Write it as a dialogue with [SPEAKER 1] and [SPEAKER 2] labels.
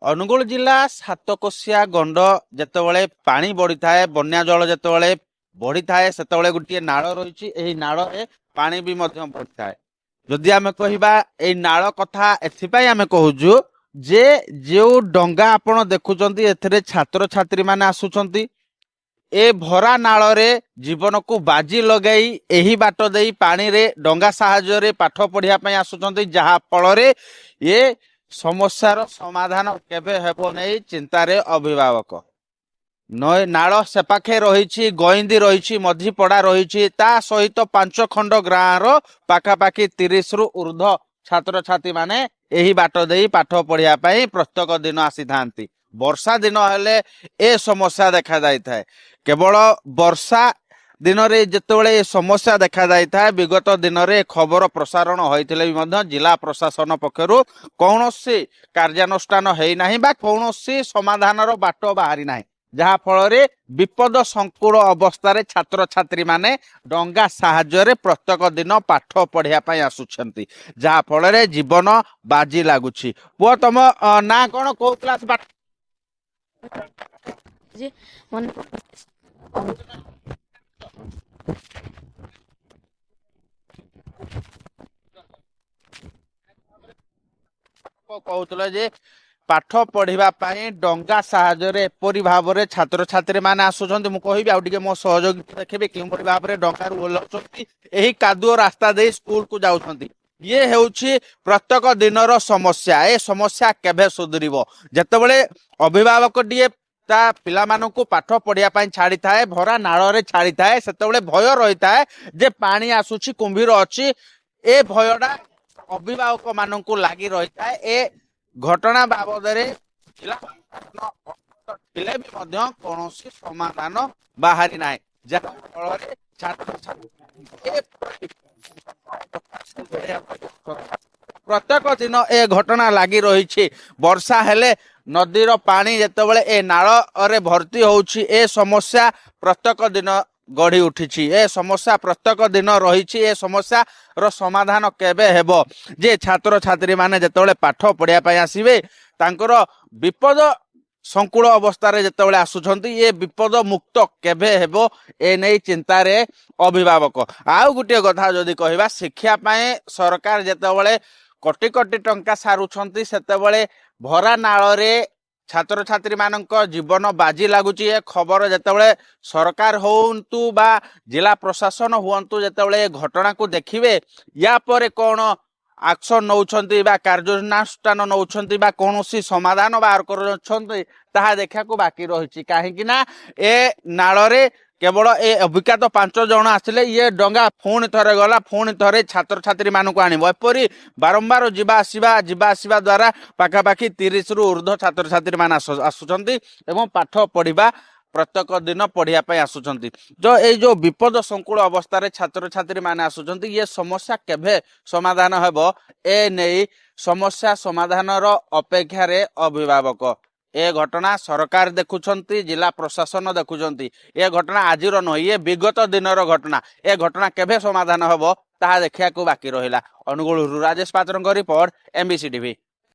[SPEAKER 1] ଅନୁଗୁଳ ଜିଲ୍ଲା ସାତକୋଶିଆ ଗଣ୍ଡ ଯେତେବେଳେ ପାଣି ବଢିଥାଏ, ବନ୍ୟା ଜଳ ଯେତେବେଳେ ବଢିଥାଏ, ସେତେବେଳେ ଗୋଟିଏ ନାଳ ରହିଛି। ଏହି ନାଳରେ ପାଣି ବି ମଧ୍ୟ ବଢିଥାଏ। ଯଦି ଆମେ କହିବା ଏଇ ନାଳ କଥା, ଏଥିପାଇଁ ଆମେ କହୁଛୁ ଯେ ଯେଉଁ ଡଙ୍ଗା ଆପଣ ଦେଖୁଛନ୍ତି, ଏଥିରେ ଛାତ୍ରଛାତ୍ରୀ ମାନେ ଆସୁଛନ୍ତି। ଏ ଭରା ନାଳରେ ଜୀବନକୁ ବାଜି ଲଗାଇ ଏହି ବାଟ ଦେଇ ପାଣିରେ ଡଙ୍ଗା ସାହାଯ୍ୟରେ ପାଠ ପଢିବା ପାଇଁ ଆସୁଛନ୍ତି, ଯାହା ଫଳରେ ଏ ସମସ୍ୟାର ସମାଧାନ କେବେ ହେବ ନେଇ ଚିନ୍ତାରେ ଅଭିଭାବକ। ନାଳ ସେପାଖେ ରହିଛି, ଗଇନ୍ଦି ରହିଛି, ମଝିପଡା ରହିଛି, ତା ସହିତ 5 ଖଣ୍ଡ ଗାଁର ପାଖାପାଖି 30ରୁ ଉର୍ଦ୍ଧ୍ୱ ଛାତ୍ରଛାତ୍ରୀ ମାନେ ଏହି ବାଟ ଦେଇ ପାଠ ପଢିବା ପାଇଁ ପ୍ରତ୍ୟେକ ଦିନ ଆସିଥାନ୍ତି। ବର୍ଷା ଦିନ ହେଲେ ଏ ସମସ୍ୟା ଦେଖା ଯାଇଥାଏ। କେବଳ ବର୍ଷା ଦିନରେ ଯେତେବେଳେ ଏ ସମସ୍ୟା ଦେଖା ଯାଇଥାଏ, ବିଗତ ଦିନରେ ଖବର ପ୍ରସାରଣ ହୋଇଥିଲେ ବି ମଧ୍ୟ ଜିଲ୍ଲା ପ୍ରଶାସନ ପକ୍ଷରୁ କୌଣସି କାର୍ଯ୍ୟାନୁଷ୍ଠାନ ହେଇନାହିଁ ବା କୌଣସି ସମାଧାନର ବାଟ ବାହାରି ନାହିଁ, ଯାହା ଫଳରେ ବିପଦ ସଂକୁଳ ଅବସ୍ଥାରେ ଛାତ୍ରଛାତ୍ରୀ ମାନେ ଡଙ୍ଗା ସାହାଯ୍ୟରେ ପ୍ରତ୍ୟେକ ଦିନ ପାଠ ପଢିବା ପାଇଁ ଆସୁଛନ୍ତି, ଯାହା ଫଳରେ ଜୀବନ ବାଜି ଲାଗୁଛି। ପୁଅ, ତମ ନାଁ କଣ, କୋଉ କ୍ଲାସ ପାଠ? କହୁଥିଲେ ଯେ ପାଠ ପଢିବା ପାଇଁ ଡଙ୍ଗା ସାହାଯ୍ୟରେ ଏପରି ଭାବରେ ଛାତ୍ରଛାତ୍ରୀ ମାନେ ଆସୁଛନ୍ତି। ମୁଁ କହିବି, ଆଉ ଟିକେ ମୋ ସହଯୋଗୀ ଦେଖିବେ କେଉଁପରି ଭାବରେ ଡଙ୍ଗାରୁ ଓହ୍ଲାଉଛନ୍ତି, ଏହି କାଦୁଅ ରାସ୍ତା ଦେଇ ସ୍କୁଲକୁ ଯାଉଛନ୍ତି। ଇଏ ହେଉଛି ପ୍ରତ୍ୟେକ ଦିନର ସମସ୍ୟା। ଏ ସମସ୍ୟା କେବେ ସୁଧୁରିବ? ଯେତେବେଳେ ଅଭିଭାବକଟିଏ ତା ପିଲାମାନଙ୍କୁ ପାଠ ପଢିବା ପାଇଁ ଛାଡିଥାଏ, ଭରା ନାଳରେ ଛାଡିଥାଏ, ସେତେବେଳେ ଭୟ ରହିଥାଏ ଯେ ପାଣି ଆସୁଛି, କୁମ୍ଭୀର ଅଛି। ଏ ଭୟଟା ଅଭିଭାବକ ମାନଙ୍କୁ ଲାଗି ରହିଥାଏ। ଏ ଘଟଣା ବାବଦରେ ଥିଲେ ବି ମଧ୍ୟ କୌଣସି ସମାଧାନ ବାହାରି ନାହିଁ, ଯାହା ଫଳରେ ପ୍ରତ୍ୟେକ ଦିନ ଏ ଘଟଣା ଲାଗି ରହିଛି। ବର୍ଷା ହେଲେ ନଦୀର ପାଣି ଯେତେବେଳେ ଏ ନାଳରେ ଭର୍ତ୍ତି ହଉଛି, ଏ ସମସ୍ୟା ପ୍ରତ୍ୟେକ ଦିନ ଗଢି ଉଠିଛି। ଏ ସମସ୍ୟା ପ୍ରତ୍ୟେକ ଦିନ ରହିଛି। ଏ ସମସ୍ୟାର ସମାଧାନ କେବେ ହେବ? ଯେ ଛାତ୍ରଛାତ୍ରୀ ମାନେ ଯେତେବେଳେ ପାଠ ପଢିବା ପାଇଁ ଆସିବେ, ତାଙ୍କର ବିପଦ ସଂକୁଳ ଅବସ୍ଥାରେ ଯେତେବେଳେ ଆସୁଛନ୍ତି, ଏ ବିପଦ ମୁକ୍ତ କେବେ ହେବ ଏ ନେଇ ଚିନ୍ତାରେ ଅଭିଭାବକ। ଆଉ ଗୋଟିଏ କଥା ଯଦି କହିବା, ଶିକ୍ଷା ପାଇଁ ସରକାର ଯେତେବେଳେ କୋଟି କୋଟି ଟଙ୍କା ସାରୁଛନ୍ତି, ସେତେବେଳେ ଭରା ନାଳରେ ଛାତ୍ରଛାତ୍ରୀ ମାନଙ୍କ ଜୀବନ ବାଜି ଲାଗୁଛି। ଏ ଖବର ଯେତେବେଳେ ସରକାର ହୁଅନ୍ତୁ ବା ଜିଲ୍ଲା ପ୍ରଶାସନ ହୁଅନ୍ତୁ, ଯେତେବେଳେ ଏ ଘଟଣାକୁ ଦେଖିବେ, ୟା ପରେ କଣ ଆକ୍ସନ ନଉଛନ୍ତି ବା କାର୍ଯ୍ୟାନୁଷ୍ଠାନ ନଉଛନ୍ତି ବା କୌଣସି ସମାଧାନ ବାହାର କରୁଛନ୍ତି, ତାହା ଦେଖିବାକୁ ବାକି ରହିଛି। କାହିଁକି ନା ଏ ନାଳରେ କେବଳ ଏ ଅଭିଜ୍ଞାତ 5 ଜଣ ଆସିଲେ, ଇଏ ଡଙ୍ଗା ପୁଣି ଥରେ ଗଲା, ପୁଣି ଥରେ ଛାତ୍ରଛାତ୍ରୀ ମାନଙ୍କୁ ଆଣିବ। ଏପରି ବାରମ୍ବାର ଯିବା ଆସିବା ଦ୍ୱାରା ପାଖାପାଖି 30ରୁ ଉର୍ଦ୍ଧ୍ୱ ଛାତ୍ରଛାତ୍ରୀ ମାନେ ଆସୁଛନ୍ତି ଏବଂ ପାଠ ପଢିବା ପ୍ରତ୍ୟେକ ଦିନ ପଢିବା ପାଇଁ ଆସୁଛନ୍ତି। ଏଇ ଯୋଉ ବିପଦ ସଂକୁଳ ଅବସ୍ଥାରେ ଛାତ୍ରଛାତ୍ରୀ ମାନେ ଆସୁଛନ୍ତି, ଇଏ ସମସ୍ୟା କେବେ ସମାଧାନ ହେବ ଏ ନେଇ ସମସ୍ୟା ସମାଧାନର ଅପେକ୍ଷାରେ ଅଭିଭାବକ। ଏ ଘଟଣା ସରକାର ଦେଖୁଛନ୍ତି, ଜିଲ୍ଲା ପ୍ରଶାସନ ଦେଖୁଛନ୍ତି। ଏ ଘଟଣା ଆଜିର ନୁହେଁ, ଏ ବିଗତ ଦିନର ଘଟଣା। ଏ ଘଟଣା କେବେ ସମାଧାନ ହେବ ତାହା ଦେଖିବାକୁ ବାକି ରହିଲା। ଅନୁଗୁଳରୁ ରାଜେଶ ପାତ୍ରଙ୍କ ରିପୋର୍ଟ, MBC TV।